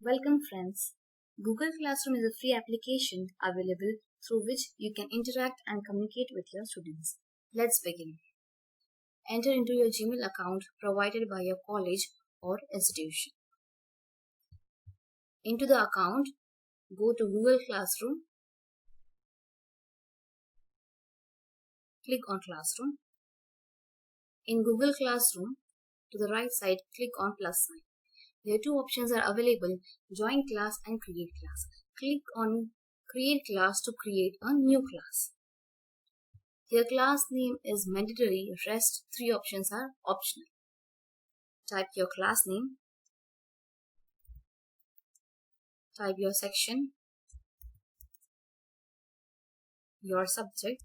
Welcome friends. Google Classroom is a free application available through which you can interact and communicate with your students. Let's begin. Enter into your Gmail account provided by your college or institution. Into the account, go to Google Classroom, click on Classroom. In Google Classroom, to the right side, click on plus sign. There are two options are available, join class and create class. Click on create class to create a new class. Your class name is mandatory, rest three options are optional. Type your class name, type your section, your subject.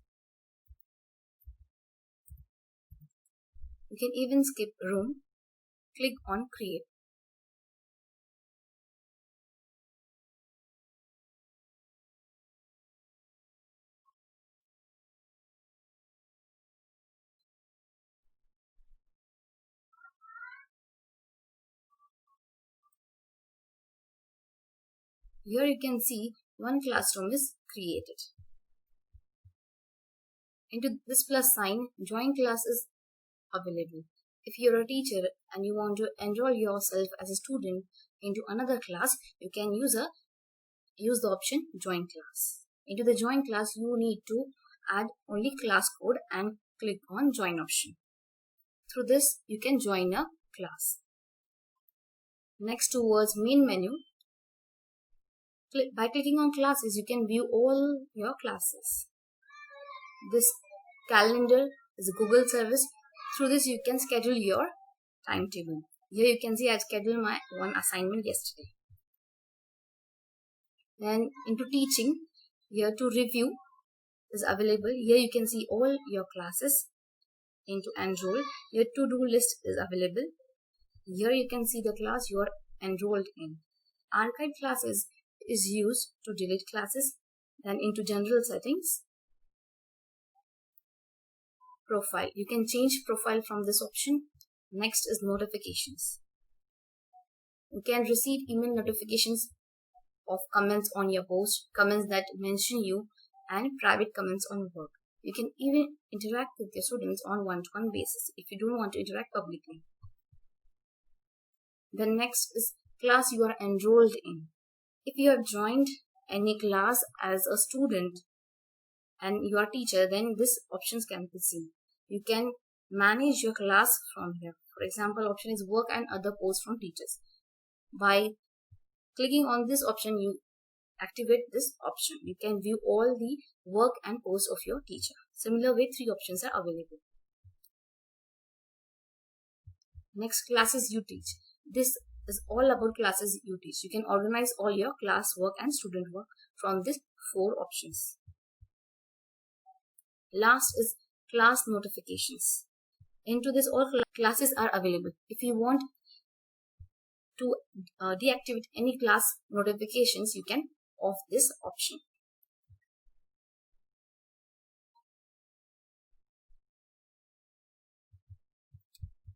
You can even skip room, click on create. Here you can see one classroom is created. Into this plus sign, join class is available. If you're a teacher and you want to enroll yourself as a student into another class, you can use the option join class. Into the join class, you need to add only class code and click on join option. Through this, you can join a class. Next, towards main menu, by clicking on classes, you can view all your classes. This calendar is a Google service. Through this, you can schedule your timetable. Here you can see I scheduled my one assignment yesterday. Then into teaching, here to review is available. Here you can see all your classes. Into enroll, your to-do list is available. Here you can see the class you are enrolled in. Archive classes is used to delete classes. Then into general settings, profile. You can change profile from this option. Next is notifications. You can receive email notifications of comments on your post, comments that mention you, and private comments on work. You can even interact with your students on one-to-one basis if you don't want to interact publicly. The next is class you are enrolled in. If you have joined any class as a student and you are a teacher, then these options can be seen. You can manage your class from here. For example, option is work and other posts from teachers. By clicking on this option, you activate this option. You can view all the work and posts of your teacher. Similar way, three options are available. Next, classes you teach. This is all about classes you teach. You can organize all your class work and student work from these four options. Last is class notifications. Into this, all classes are available. If you want to deactivate any class notifications, you can off this option.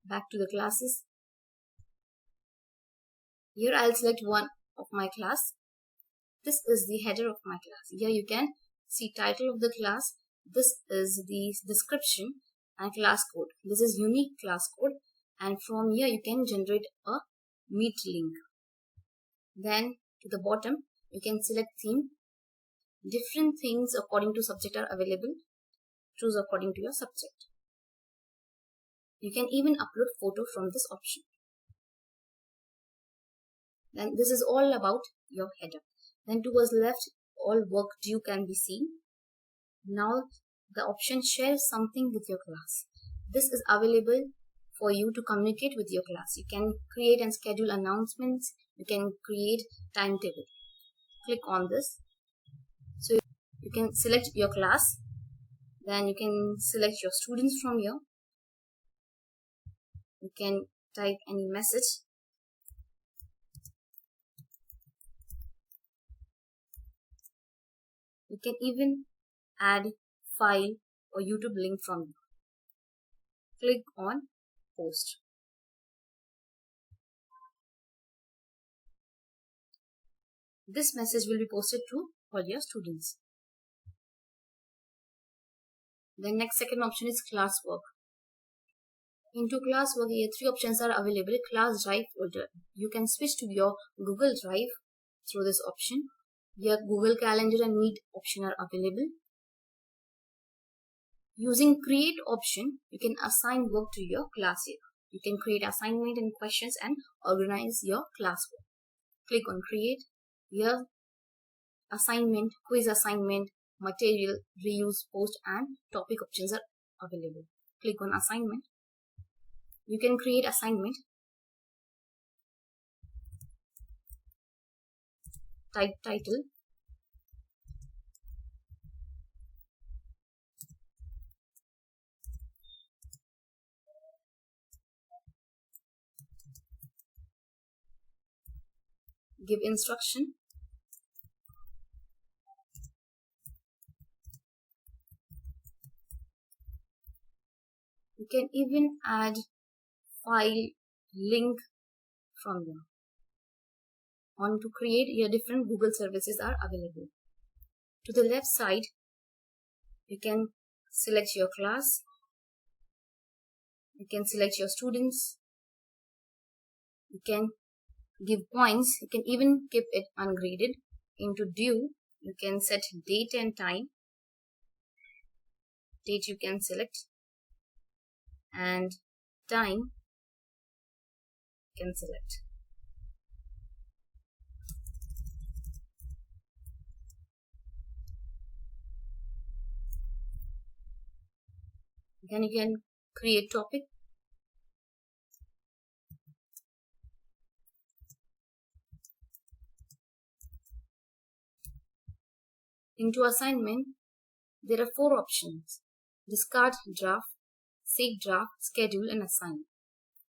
Back to the classes. Here I'll select one of my class. This is the header of my class. Here you can see title of the class. This is the description and class code. This is unique class code, and from here you can generate a Meet link. Then to the bottom you can select theme. Different themes according to subject are available. Choose according to your subject. You can even upload photo from this option. Then this is all about your header. Then towards left, all work due can be seen. Now the option share something with your class. This is available for you to communicate with your class. You can create and schedule announcements. You can create timetable. Click on this. So you can select your class. Then you can select your students from here. You can type any message. You can even add file or YouTube link from here. Click on post. This message will be posted to all your students. The next second option is classwork. Into classwork, here three options are available. Class Drive folder. You can switch to your Google Drive through this option. Your Google Calendar and Meet option are available. Using create option, you can assign work to your class here. You can create assignment and questions and organize your classwork. Click on create. Here assignment, quiz assignment, material, reuse, post and topic options are available. Click on assignment. You can create assignment. Type title. Give instruction. You can even add file link from them. On to create, your different Google services are available. To the left side, you can select your class. You can select your students. You can give points. You can even keep it ungraded. Into due, you can set date and time. Date you can select and time you can select. Then you can create topic. Into assignment, there are four options: discard draft, save draft, schedule and assign.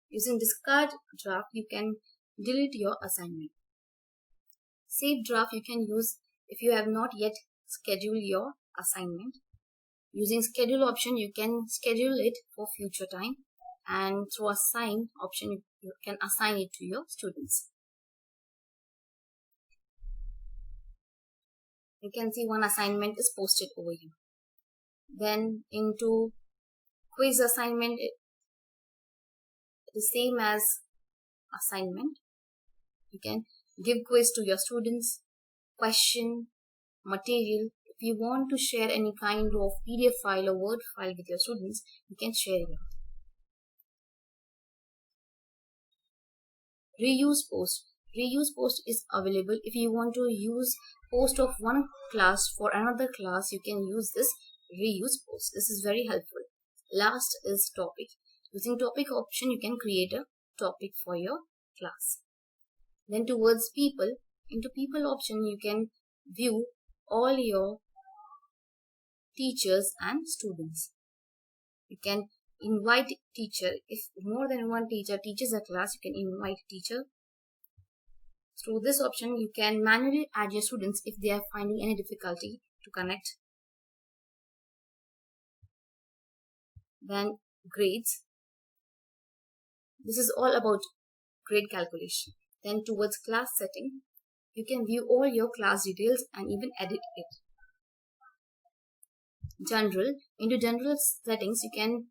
Using discard draft, you can delete your assignment. Save draft you can use if you have not yet scheduled your assignment. Using schedule option, you can schedule it for future time, and through assign option, you can assign it to your students. You can see one assignment is posted over here. Then into quiz assignment, it is same as assignment. You can give quiz to your students, question, material. If you want to share any kind of PDF file or Word file with your students, you can share here. Reuse post. Reuse post is available. If you want to use post of one class for another class, you can use this reuse post. This is very helpful. Last is topic. Using topic option, you can create a topic for your class. Then towards people, into people option, you can view all your teachers and students. You can invite teacher. If more than one teacher teaches a class, you can invite teacher. Through this option, you can manually add your students if they are finding any difficulty to connect. Then grades. This is all about grade calculation. Then towards class setting, you can view all your class details and even edit it. General. Into general settings, you can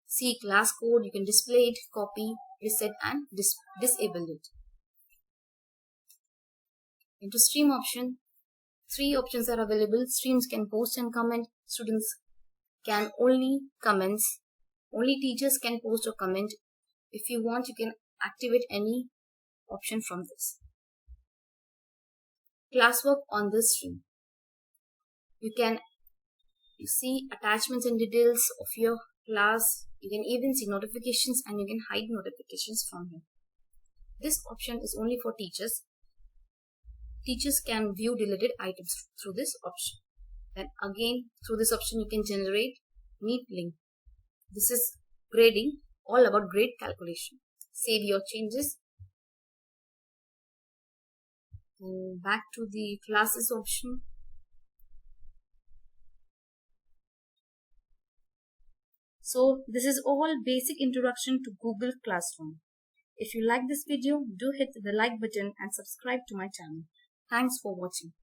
see class code. You can display it, copy, reset and disable it. Into stream option, three options are available. Streams can post and comment. Students can only comments. Only teachers can post or comment. If you want, you can activate any option from this. Classwork on this stream. You can see attachments and details of your class. You can even see notifications and you can hide notifications from here. This option is only for teachers. Teachers can view deleted items through this option. Then again, through this option, you can generate neat link. This is grading, all about grade calculation. Save your changes. And back to the classes option. So this is all basic introduction to Google Classroom. If you like this video, do hit the like button and subscribe to my channel. Thanks for watching.